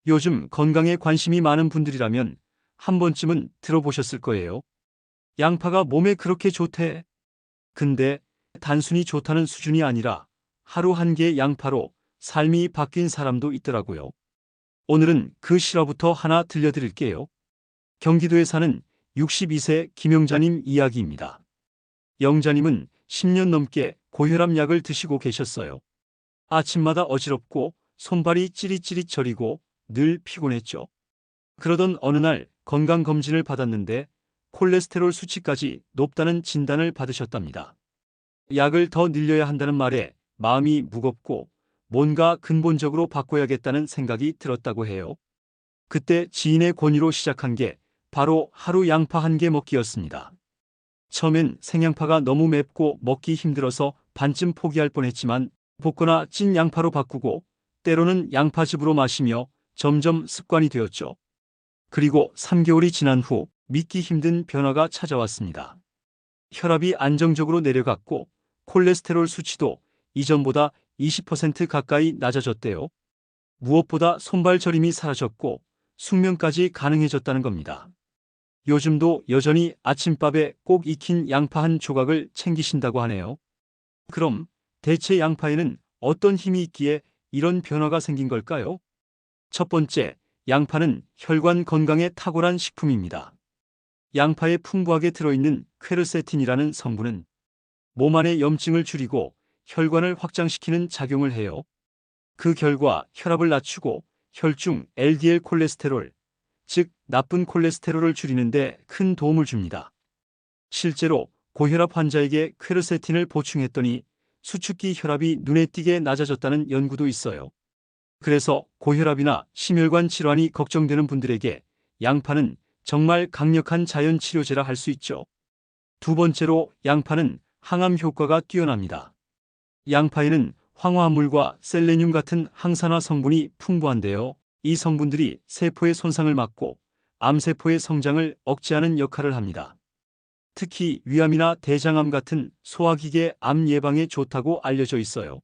요즘 건강에 관심이 많은 분들이라면 한 번쯤은 들어보셨을 거예요. 양파가 몸에 그렇게 좋대. 근데 단순히 좋다는 수준이 아니라 하루 한 개의 양파로 삶이 바뀐 사람도 있더라고요. 오늘은 그 실화부터 하나 들려드릴게요. 경기도에 사는 62세 김영자님 이야기입니다. 영자님은 10년 넘게 고혈압 약을 드시고 계셨어요. 아침마다 어지럽고 손발이 찌릿찌릿 저리고 늘 피곤했죠. 그러던 어느 날 건강검진을 받았는데 콜레스테롤 수치까지 높다는 진단을 받으셨답니다. 약을 더 늘려야 한다는 말에 마음이 무겁고 뭔가 근본적으로 바꿔야겠다는 생각이 들었다고 해요. 그때 지인의 권유로 시작한 게 바로 하루 양파 한 개 먹기였습니다. 처음엔 생양파가 너무 맵고 먹기 힘들어서 반쯤 포기할 뻔했지만 볶거나 찐 양파로 바꾸고 때로는 양파즙으로 마시며 점점 습관이 되었죠. 그리고 3개월이 지난 후 믿기 힘든 변화가 찾아왔습니다. 혈압이 안정적으로 내려갔고 콜레스테롤 수치도 이전보다 20% 가까이 낮아졌대요. 무엇보다 손발 저림이 사라졌고 숙면까지 가능해졌다는 겁니다. 요즘도 여전히 아침밥에 꼭 익힌 양파 한 조각을 챙기신다고 하네요. 그럼 대체 양파에는 어떤 힘이 있기에 이런 변화가 생긴 걸까요? 첫 번째, 양파는 혈관 건강에 탁월한 식품입니다. 양파에 풍부하게 들어있는 퀘르세틴이라는 성분은 몸 안의 염증을 줄이고 혈관을 확장시키는 작용을 해요. 그 결과 혈압을 낮추고 혈중 LDL 콜레스테롤, 즉 나쁜 콜레스테롤을 줄이는 데 큰 도움을 줍니다. 실제로 고혈압 환자에게 퀘르세틴을 보충했더니 수축기 혈압이 눈에 띄게 낮아졌다는 연구도 있어요. 그래서 고혈압이나 심혈관 질환이 걱정되는 분들에게 양파는 정말 강력한 자연 치료제라 할 수 있죠. 두 번째로 양파는 항암 효과가 뛰어납니다. 양파에는 황화합물과 셀레늄 같은 항산화 성분이 풍부한데요. 이 성분들이 세포의 손상을 막고 암세포의 성장을 억제하는 역할을 합니다. 특히 위암이나 대장암 같은 소화기계 암 예방에 좋다고 알려져 있어요.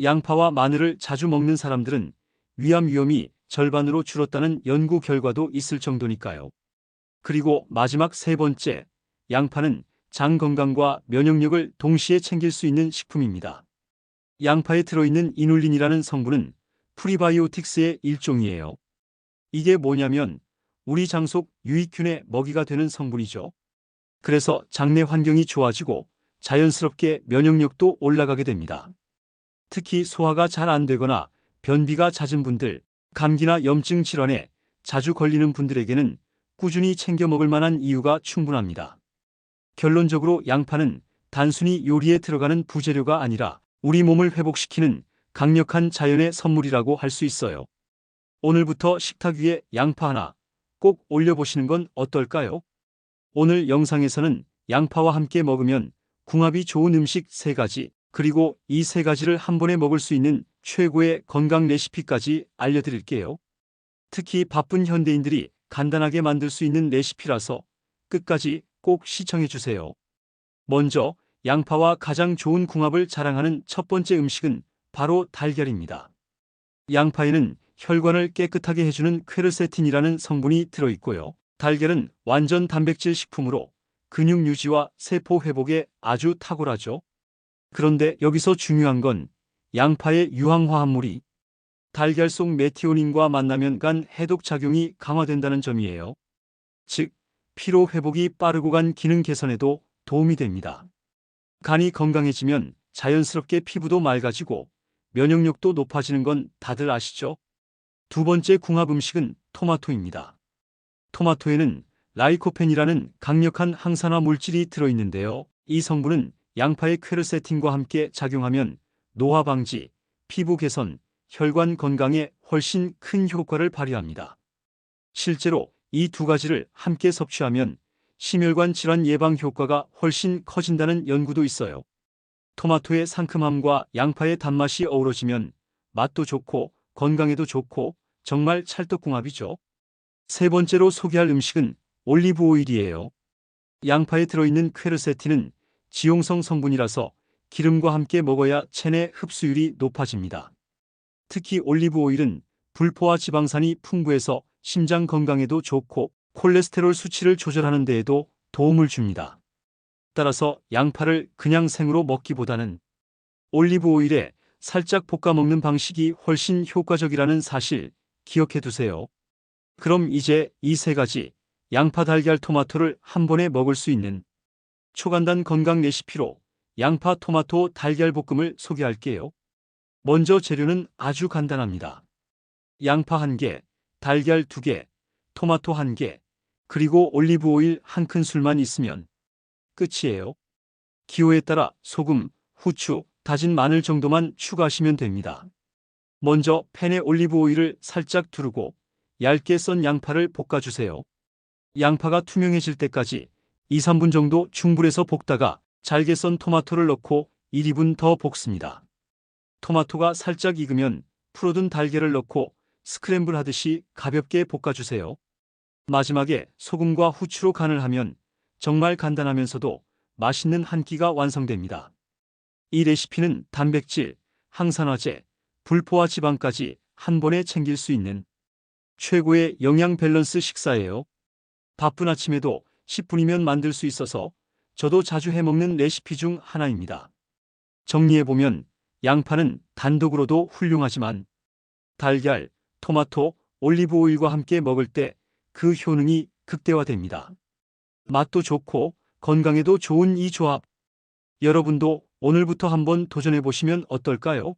양파와 마늘을 자주 먹는 사람들은 위암 위험이 절반으로 줄었다는 연구 결과도 있을 정도니까요. 그리고 마지막 세 번째, 양파는 장 건강과 면역력을 동시에 챙길 수 있는 식품입니다. 양파에 들어있는 이눌린이라는 성분은 프리바이오틱스의 일종이에요. 이게 뭐냐면 우리 장 속 유익균의 먹이가 되는 성분이죠. 그래서 장내 환경이 좋아지고 자연스럽게 면역력도 올라가게 됩니다. 특히 소화가 잘 안 되거나 변비가 잦은 분들, 감기나 염증 질환에 자주 걸리는 분들에게는 꾸준히 챙겨 먹을 만한 이유가 충분합니다. 결론적으로 양파는 단순히 요리에 들어가는 부재료가 아니라 우리 몸을 회복시키는 강력한 자연의 선물이라고 할 수 있어요. 오늘부터 식탁 위에 양파 하나 꼭 올려보시는 건 어떨까요? 오늘 영상에서는 양파와 함께 먹으면 궁합이 좋은 음식 3가지, 그리고 이 3가지를 한 번에 먹을 수 있는 최고의 건강 레시피까지 알려드릴게요. 특히 바쁜 현대인들이 간단하게 만들 수 있는 레시피라서 끝까지 꼭 시청해주세요. 먼저 양파와 가장 좋은 궁합을 자랑하는 첫 번째 음식은 바로 달걀입니다. 양파에는 혈관을 깨끗하게 해주는 퀘르세틴이라는 성분이 들어있고요. 달걀은 완전 단백질 식품으로 근육 유지와 세포 회복에 아주 탁월하죠. 그런데 여기서 중요한 건 양파의 유황화합물이 달걀 속 메티오닌과 만나면 간 해독 작용이 강화된다는 점이에요. 즉, 피로 회복이 빠르고 간 기능 개선에도 도움이 됩니다. 간이 건강해지면 자연스럽게 피부도 맑아지고 면역력도 높아지는 건 다들 아시죠? 두 번째 궁합 음식은 토마토입니다. 토마토에는 라이코펜이라는 강력한 항산화 물질이 들어있는데요. 이 성분은 양파의 퀘르세틴과 함께 작용하면 노화 방지, 피부 개선, 혈관 건강에 훨씬 큰 효과를 발휘합니다. 실제로 이 2가지를 함께 섭취하면 심혈관 질환 예방 효과가 훨씬 커진다는 연구도 있어요. 토마토의 상큼함과 양파의 단맛이 어우러지면 맛도 좋고 건강에도 좋고 정말 찰떡궁합이죠. 세 번째로 소개할 음식은 올리브 오일이에요. 양파에 들어있는 퀘르세틴은 지용성 성분이라서 기름과 함께 먹어야 체내 흡수율이 높아집니다. 특히 올리브 오일은 불포화 지방산이 풍부해서 심장 건강에도 좋고 콜레스테롤 수치를 조절하는 데에도 도움을 줍니다. 따라서 양파를 그냥 생으로 먹기보다는 올리브 오일에 살짝 볶아 먹는 방식이 훨씬 효과적이라는 사실 기억해 두세요. 그럼 이제 이 세 가지 양파, 달걀, 토마토를 한 번에 먹을 수 있는 초간단 건강 레시피로 양파, 토마토, 달걀 볶음을 소개할게요. 먼저 재료는 아주 간단합니다. 양파 1개, 달걀 2개, 토마토 1개, 그리고 올리브 오일 1큰술만 있으면 끝이에요. 기호에 따라 소금, 후추, 다진 마늘 정도만 추가하시면 됩니다. 먼저 팬에 올리브 오일을 살짝 두르고 얇게 썬 양파를 볶아주세요. 양파가 투명해질 때까지 2, 3분 정도 중불에서 볶다가 잘게 썬 토마토를 넣고 1, 2분 더 볶습니다. 토마토가 살짝 익으면 풀어둔 달걀을 넣고 스크램블 하듯이 가볍게 볶아주세요. 마지막에 소금과 후추로 간을 하면 정말 간단하면서도 맛있는 한 끼가 완성됩니다. 이 레시피는 단백질, 항산화제, 불포화 지방까지 한 번에 챙길 수 있는 최고의 영양 밸런스 식사예요. 바쁜 아침에도 10분이면 만들 수 있어서 저도 자주 해먹는 레시피 중 하나입니다. 정리해보면 양파는 단독으로도 훌륭하지만 달걀, 토마토, 올리브 오일과 함께 먹을 때 그 효능이 극대화됩니다. 맛도 좋고 건강에도 좋은 이 조합. 여러분도 오늘부터 한번 도전해보시면 어떨까요?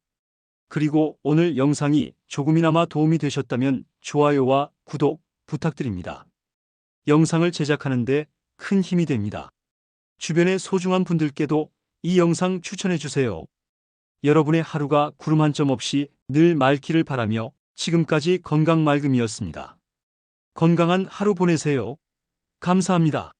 그리고 오늘 영상이 조금이나마 도움이 되셨다면 좋아요와 구독 부탁드립니다. 영상을 제작하는데 큰 힘이 됩니다. 주변의 소중한 분들께도 이 영상 추천해주세요. 여러분의 하루가 구름 한 점 없이 늘 맑기를 바라며 지금까지 건강말금이었습니다. 건강한 하루 보내세요. 감사합니다.